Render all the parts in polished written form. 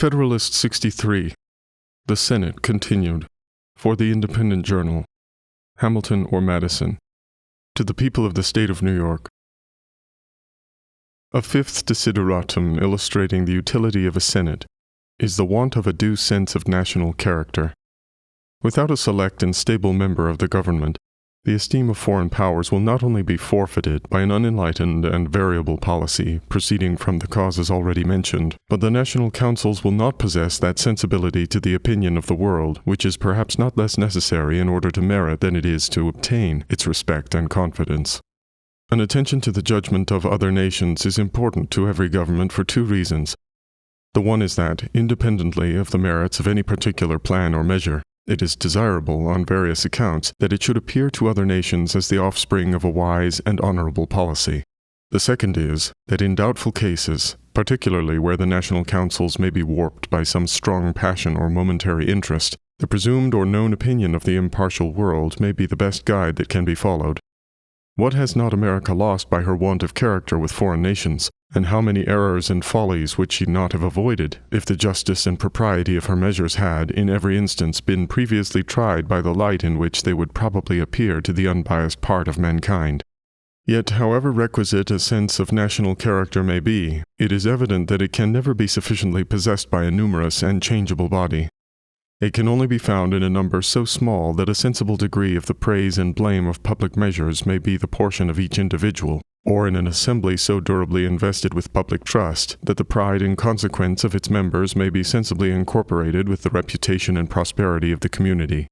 Federalist 63. The Senate continued. For the Independent Journal. Hamilton or Madison. To the people of the State of New York. A fifth desideratum illustrating the utility of a Senate is the want of a due sense of national character. Without a select and stable member of the government, the esteem of foreign powers will not only be forfeited by an unenlightened and variable policy proceeding from the causes already mentioned, but the national councils will not possess that sensibility to the opinion of the world which is perhaps not less necessary in order to merit than it is to obtain its respect and confidence. An attention to the judgment of other nations is important to every government for two reasons. The one is that, independently of the merits of any particular plan or measure, it is desirable, on various accounts, that it should appear to other nations as the offspring of a wise and honorable policy. The second is, that in doubtful cases, particularly where the national councils may be warped by some strong passion or momentary interest, the presumed or known opinion of the impartial world may be the best guide that can be followed. What has not America lost by her want of character with foreign nations? And how many errors and follies would she not have avoided, if the justice and propriety of her measures had, in every instance, been previously tried by the light in which they would probably appear to the unbiased part of mankind? Yet, however requisite a sense of national character may be, it is evident that it can never be sufficiently possessed by a numerous and changeable body. It can only be found in a number so small that a sensible degree of the praise and blame of public measures may be the portion of each individual, or in an assembly so durably invested with public trust that the pride and consequence of its members may be sensibly incorporated with the reputation and prosperity of the community.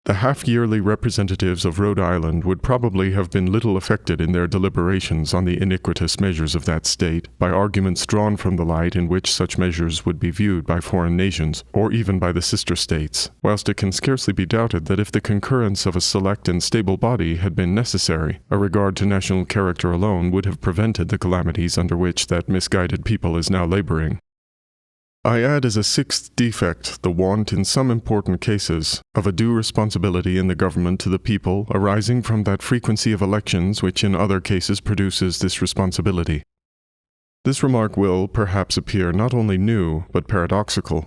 The half-yearly representatives of Rhode Island would probably have been little affected in their deliberations on the iniquitous measures of that state by arguments drawn from the light in which such measures would be viewed by foreign nations, or even by the sister states, whilst it can scarcely be doubted that if the concurrence of a select and stable body had been necessary, a regard to national character alone would have prevented the calamities under which that misguided people is now laboring. I add as a sixth defect the want, in some important cases, of a due responsibility in the government to the people arising from that frequency of elections which in other cases produces this responsibility. This remark will, perhaps, appear not only new, but paradoxical.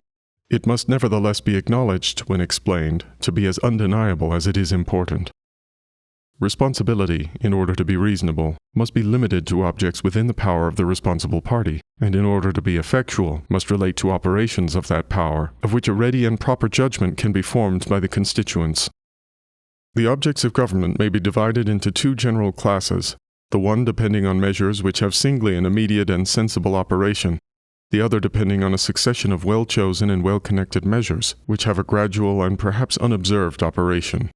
It must nevertheless be acknowledged, when explained, to be as undeniable as it is important. Responsibility, in order to be reasonable, must be limited to objects within the power of the responsible party, and in order to be effectual, must relate to operations of that power, of which a ready and proper judgment can be formed by the constituents. The objects of government may be divided into two general classes, the one depending on measures which have singly an immediate and sensible operation, the other depending on a succession of well-chosen and well-connected measures, which have a gradual and perhaps unobserved operation.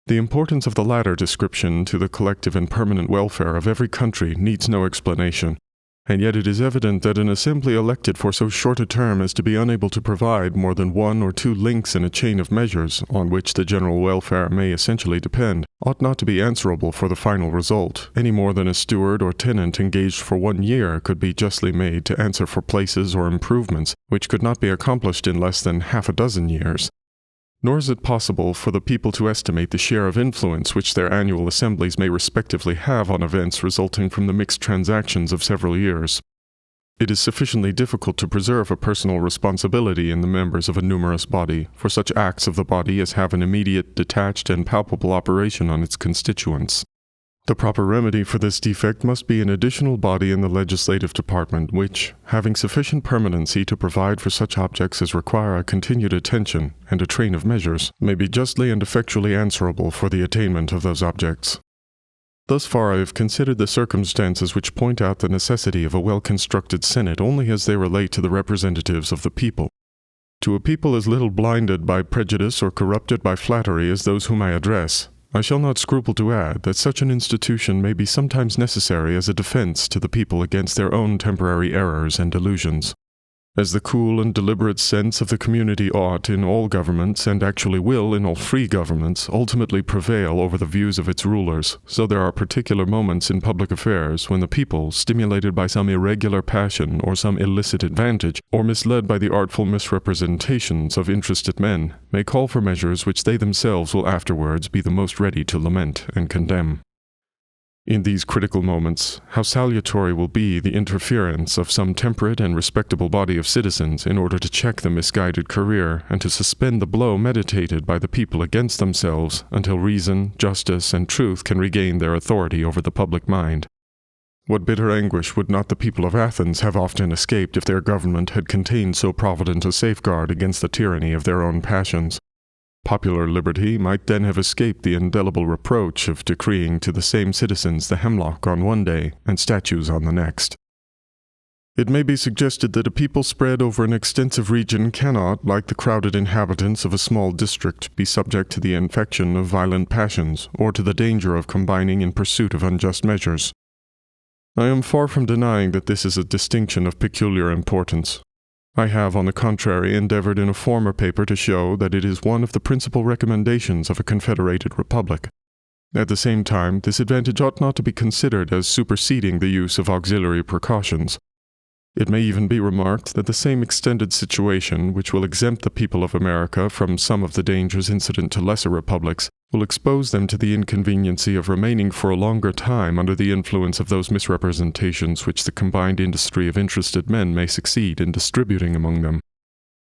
The importance of the latter description to the collective and permanent welfare of every country needs no explanation, and yet it is evident that an assembly elected for so short a term as to be unable to provide more than one or two links in a chain of measures on which the general welfare may essentially depend, ought not to be answerable for the final result, any more than a steward or tenant engaged for 1 year could be justly made to answer for places or improvements which could not be accomplished in less than half a dozen years. Nor is it possible for the people to estimate the share of influence which their annual assemblies may respectively have on events resulting from the mixed transactions of several years. It is sufficiently difficult to preserve a personal responsibility in the members of a numerous body for such acts of the body as have an immediate, detached, and palpable operation on its constituents. The proper remedy for this defect must be an additional body in the legislative department which, having sufficient permanency to provide for such objects as require a continued attention and a train of measures, may be justly and effectually answerable for the attainment of those objects. Thus far I have considered the circumstances which point out the necessity of a well-constructed Senate only as they relate to the representatives of the people. To a people as little blinded by prejudice or corrupted by flattery as those whom I address, I shall not scruple to add that such an institution may be sometimes necessary as a defense to the people against their own temporary errors and delusions. As the cool and deliberate sense of the community ought in all governments, and actually will in all free governments, ultimately prevail over the views of its rulers, so there are particular moments in public affairs when the people, stimulated by some irregular passion or some illicit advantage, or misled by the artful misrepresentations of interested men, may call for measures which they themselves will afterwards be the most ready to lament and condemn. In these critical moments, how salutary will be the interference of some temperate and respectable body of citizens in order to check the misguided career and to suspend the blow meditated by the people against themselves until reason, justice, and truth can regain their authority over the public mind. What bitter anguish would not the people of Athens have often escaped if their government had contained so provident a safeguard against the tyranny of their own passions? Popular liberty might then have escaped the indelible reproach of decreeing to the same citizens the hemlock on one day and statues on the next. It may be suggested that a people spread over an extensive region cannot, like the crowded inhabitants of a small district, be subject to the infection of violent passions or to the danger of combining in pursuit of unjust measures. I am far from denying that this is a distinction of peculiar importance. I have, on the contrary, endeavored in a former paper to show that it is one of the principal recommendations of a confederated republic. At the same time, this advantage ought not to be considered as superseding the use of auxiliary precautions. It may even be remarked that the same extended situation, which will exempt the people of America from some of the dangers incident to lesser republics, will expose them to the inconveniency of remaining for a longer time under the influence of those misrepresentations which the combined industry of interested men may succeed in distributing among them.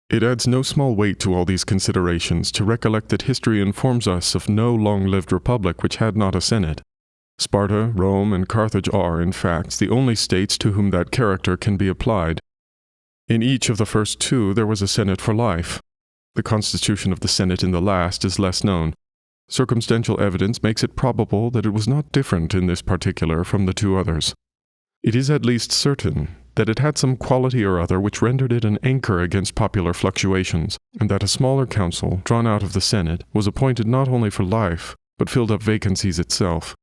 It adds no small weight to all these considerations to recollect that history informs us of no long-lived republic which had not a senate. Sparta, Rome, and Carthage are, in fact, the only states to whom that character can be applied. In each of the first two there was a senate for life. The constitution of the senate in the last is less known. Circumstantial evidence makes it probable that it was not different in this particular from the two others. It is at least certain that it had some quality or other which rendered it an anchor against popular fluctuations, and that a smaller council, drawn out of the senate, was appointed not only for life, but filled up vacancies itself.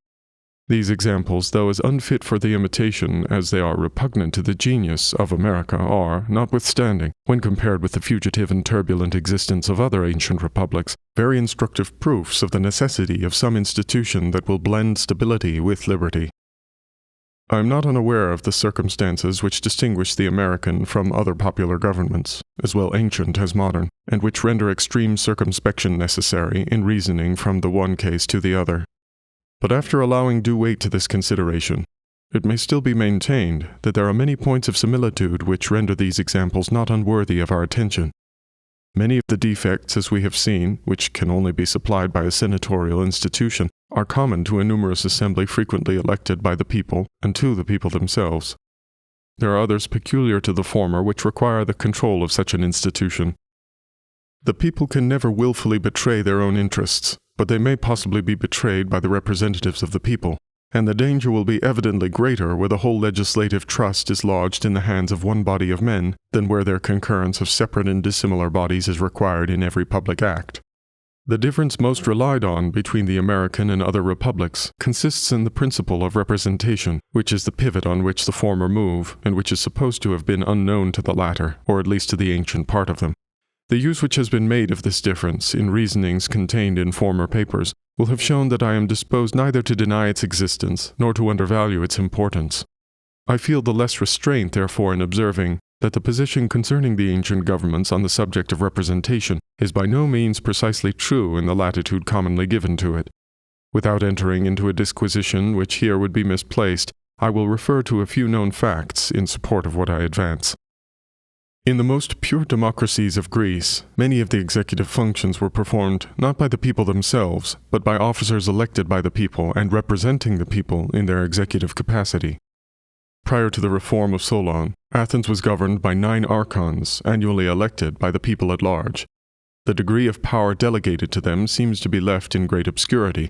These examples, though as unfit for the imitation as they are repugnant to the genius of America, are, notwithstanding, when compared with the fugitive and turbulent existence of other ancient republics, very instructive proofs of the necessity of some institution that will blend stability with liberty. I am not unaware of the circumstances which distinguish the American from other popular governments, as well ancient as modern, and which render extreme circumspection necessary in reasoning from the one case to the other. But after allowing due weight to this consideration, it may still be maintained that there are many points of similitude which render these examples not unworthy of our attention. Many of the defects, as we have seen, which can only be supplied by a senatorial institution, are common to a numerous assembly frequently elected by the people and to the people themselves. There are others peculiar to the former which require the control of such an institution. The people can never willfully betray their own interests, but they may possibly be betrayed by the representatives of the people, and the danger will be evidently greater where the whole legislative trust is lodged in the hands of one body of men than where their concurrence of separate and dissimilar bodies is required in every public act. The difference most relied on between the American and other republics consists in the principle of representation, which is the pivot on which the former move, and which is supposed to have been unknown to the latter, or at least to the ancient part of them. The use which has been made of this difference in reasonings contained in former papers will have shown that I am disposed neither to deny its existence nor to undervalue its importance. I feel the less restraint, therefore, in observing that the position concerning the ancient governments on the subject of representation is by no means precisely true in the latitude commonly given to it. Without entering into a disquisition which here would be misplaced, I will refer to a few known facts in support of what I advance. In the most pure democracies of Greece, many of the executive functions were performed not by the people themselves, but by officers elected by the people and representing the people in their executive capacity. Prior to the reform of Solon, Athens was governed by 9 archons, annually elected by the people at large. The degree of power delegated to them seems to be left in great obscurity.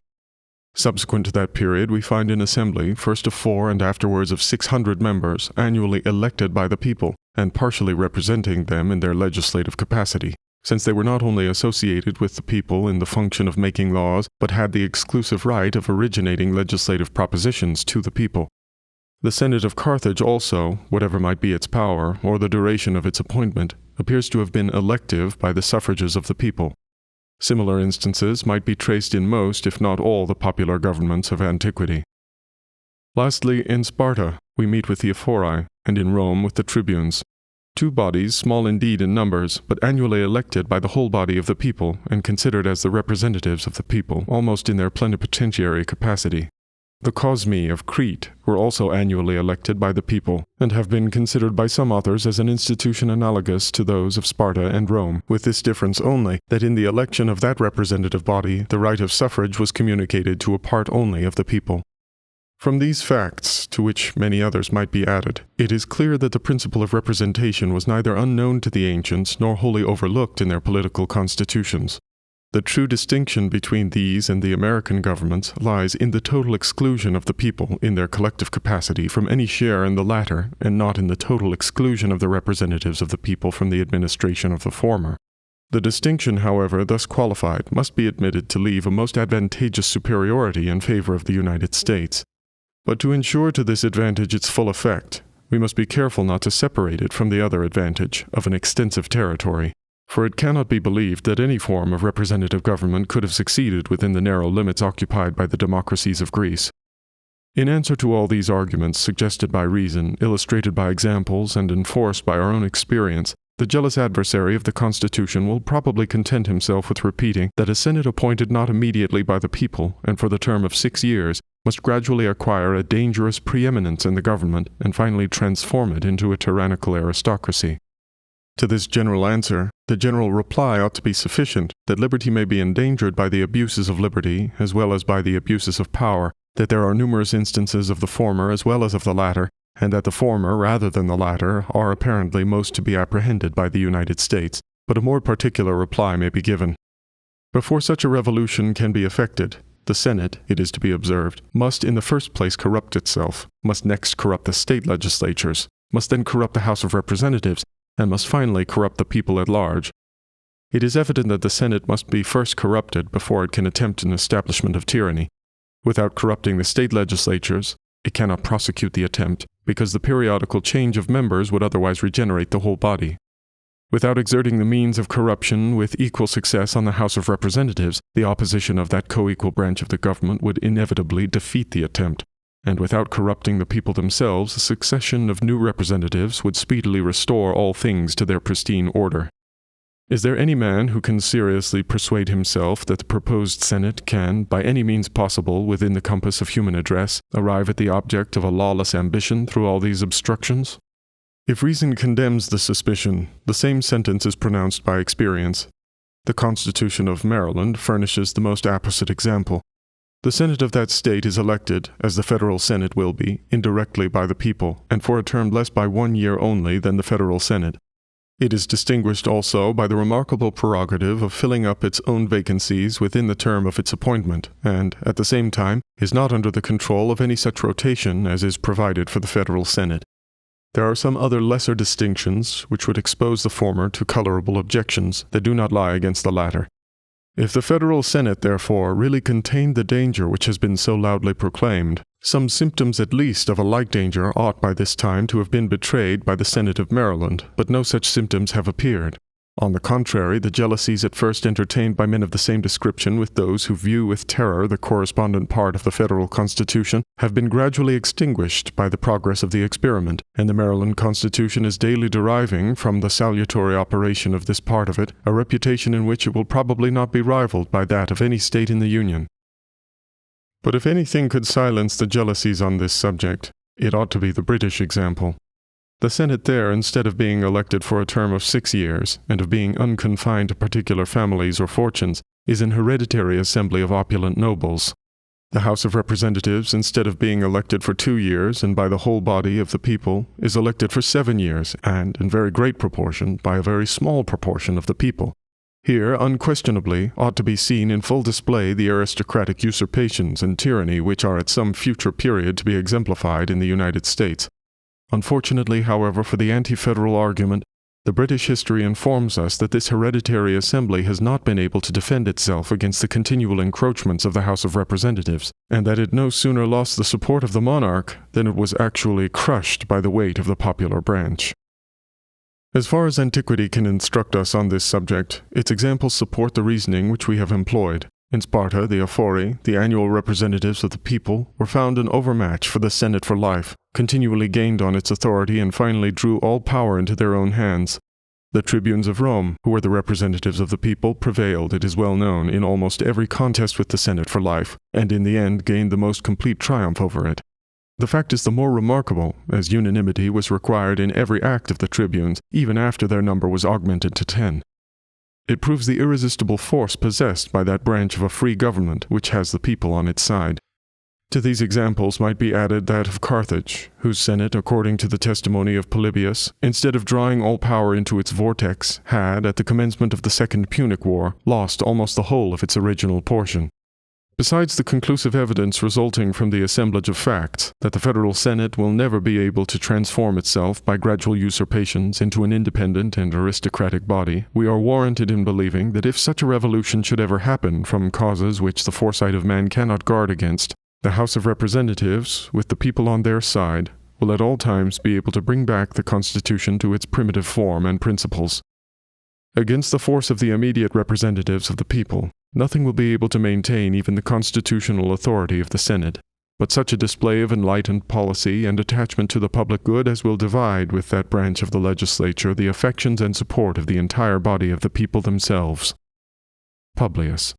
Subsequent to that period, we find an assembly, first of 4 and afterwards of 600 members, annually elected by the people, and partially representing them in their legislative capacity, since they were not only associated with the people in the function of making laws, but had the exclusive right of originating legislative propositions to the people. The Senate of Carthage also, whatever might be its power, or the duration of its appointment, appears to have been elective by the suffrages of the people. Similar instances might be traced in most, if not all, the popular governments of antiquity. Lastly, in Sparta, we meet with the ephori, and in Rome with the tribunes, 2 bodies, small indeed in numbers, but annually elected by the whole body of the people and considered as the representatives of the people almost in their plenipotentiary capacity. The Cosmi of Crete were also annually elected by the people, and have been considered by some authors as an institution analogous to those of Sparta and Rome, with this difference only, that in the election of that representative body, the right of suffrage was communicated to a part only of the people. From these facts, to which many others might be added, it is clear that the principle of representation was neither unknown to the ancients nor wholly overlooked in their political constitutions. The true distinction between these and the American governments lies in the total exclusion of the people in their collective capacity from any share in the latter, and not in the total exclusion of the representatives of the people from the administration of the former. The distinction, however, thus qualified, must be admitted to leave a most advantageous superiority in favor of the United States. But to ensure to this advantage its full effect, we must be careful not to separate it from the other advantage of an extensive territory. For it cannot be believed that any form of representative government could have succeeded within the narrow limits occupied by the democracies of Greece. In answer to all these arguments suggested by reason, illustrated by examples, and enforced by our own experience, the jealous adversary of the Constitution will probably content himself with repeating that a Senate appointed not immediately by the people, and for the term of 6 years, must gradually acquire a dangerous preeminence in the government, and finally transform it into a tyrannical aristocracy. To this general answer, the general reply ought to be sufficient, that liberty may be endangered by the abuses of liberty, as well as by the abuses of power, that there are numerous instances of the former as well as of the latter, and that the former, rather than the latter, are apparently most to be apprehended by the United States, but a more particular reply may be given. Before such a revolution can be effected, the Senate, it is to be observed, must in the first place corrupt itself, must next corrupt the state legislatures, must then corrupt the House of Representatives, and must finally corrupt the people at large. It is evident that the Senate must be first corrupted before it can attempt an establishment of tyranny. Without corrupting the state legislatures, it cannot prosecute the attempt, because the periodical change of members would otherwise regenerate the whole body. Without exerting the means of corruption with equal success on the House of Representatives, the opposition of that co-equal branch of the government would inevitably defeat the attempt. And without corrupting the people themselves, a succession of new representatives would speedily restore all things to their pristine order. Is there any man who can seriously persuade himself that the proposed Senate can, by any means possible within the compass of human address, arrive at the object of a lawless ambition through all these obstructions? If reason condemns the suspicion, the same sentence is pronounced by experience. The Constitution of Maryland furnishes the most apposite example. The Senate of that state is elected, as the federal Senate will be, indirectly by the people, and for a term less by 1 year only than the federal Senate. It is distinguished also by the remarkable prerogative of filling up its own vacancies within the term of its appointment, and, at the same time, is not under the control of any such rotation as is provided for the federal Senate. There are some other lesser distinctions which would expose the former to colorable objections that do not lie against the latter. If the federal Senate, therefore, really contained the danger which has been so loudly proclaimed, some symptoms at least of a like danger ought by this time to have been betrayed by the Senate of Maryland, but no such symptoms have appeared. On the contrary, the jealousies at first entertained by men of the same description with those who view with terror the correspondent part of the federal Constitution have been gradually extinguished by the progress of the experiment, and the Maryland Constitution is daily deriving from the salutary operation of this part of it a reputation in which it will probably not be rivaled by that of any state in the Union. But if anything could silence the jealousies on this subject, it ought to be the British example. The Senate there, instead of being elected for a term of 6 years, and of being unconfined to particular families or fortunes, is an hereditary assembly of opulent nobles. The House of Representatives, instead of being elected for 2 years and by the whole body of the people, is elected for 7 years, and, in very great proportion, by a very small proportion of the people. Here, unquestionably, ought to be seen in full display the aristocratic usurpations and tyranny which are at some future period to be exemplified in the United States. Unfortunately, however, for the anti-federal argument, the British history informs us that this hereditary assembly has not been able to defend itself against the continual encroachments of the House of Representatives, and that it no sooner lost the support of the monarch than it was actually crushed by the weight of the popular branch. As far as antiquity can instruct us on this subject, its examples support the reasoning which we have employed. In Sparta, the Aphori, the annual representatives of the people, were found an overmatch for the Senate for life, continually gained on its authority, and finally drew all power into their own hands. The tribunes of Rome, who were the representatives of the people, prevailed, it is well known, in almost every contest with the Senate for life, and in the end gained the most complete triumph over it. The fact is the more remarkable, as unanimity was required in every act of the tribunes, even after their number was augmented to 10. It proves the irresistible force possessed by that branch of a free government which has the people on its side. To these examples might be added that of Carthage, whose Senate, according to the testimony of Publius, instead of drawing all power into its vortex, had, at the commencement of the Second Punic War, lost almost the whole of its original portion. Besides the conclusive evidence resulting from the assemblage of facts that the federal Senate will never be able to transform itself by gradual usurpations into an independent and aristocratic body, we are warranted in believing that if such a revolution should ever happen from causes which the foresight of man cannot guard against, the House of Representatives, with the people on their side, will at all times be able to bring back the Constitution to its primitive form and principles. Against the force of the immediate representatives of the people, nothing will be able to maintain even the constitutional authority of the Senate, but such a display of enlightened policy and attachment to the public good as will divide with that branch of the legislature the affections and support of the entire body of the people themselves. Publius.